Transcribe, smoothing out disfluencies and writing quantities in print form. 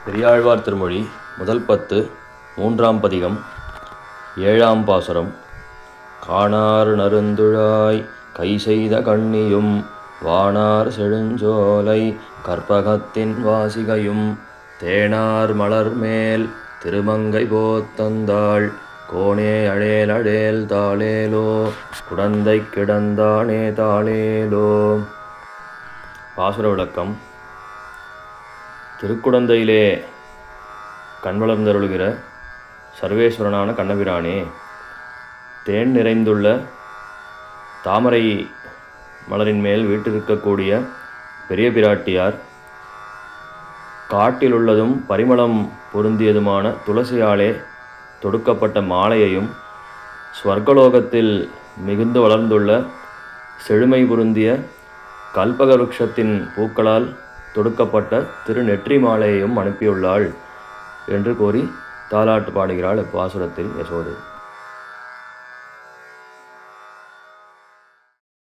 பெரியாழ்வார் திருமொழி முதல் 10 மூன்றாம் பதிகம் ஏழாம் பாசுரம். காணார் நறுந்துழாய் கை செய்த கண்ணியும் வானார் செழுஞ்சோலை கற்பகத்தின் வாசிகையும் தேனார் மலர் மேல் திருமங்கை போத்தந்தாள் கோனே அழேல் அழேல் தாளேலோ குடந்தை கிடந்தானே தாளேலோ. பாசுர விளக்கம். திருக்குடந்தையிலே கண் வளர்ந்தருளுகிற சர்வேஸ்வரனான கண்ணபிரானே, தேன் நிறைந்துள்ள தாமரை மலரின் மேல் வீட்டிருக்கக்கூடிய பெரிய பிராட்டியார் காட்டிலுள்ளதும் பரிமளம் பொருந்தியதுமான துளசியாலே தொடுக்கப்பட்ட மாலையையும் ஸ்வர்கலோகத்தில் மிகுந்து வளர்ந்துள்ள செழுமை பொருந்திய கல்பக விருட்சத்தின் பூக்களால் தொடுக்கப்பட்ட திருநெற்றி மாலையையும் அனுப்பியுள்ளாள் என்று கூறி தாலாட்டு பாடுகிறாள் இப்பாசுரத்தில் யசோதை.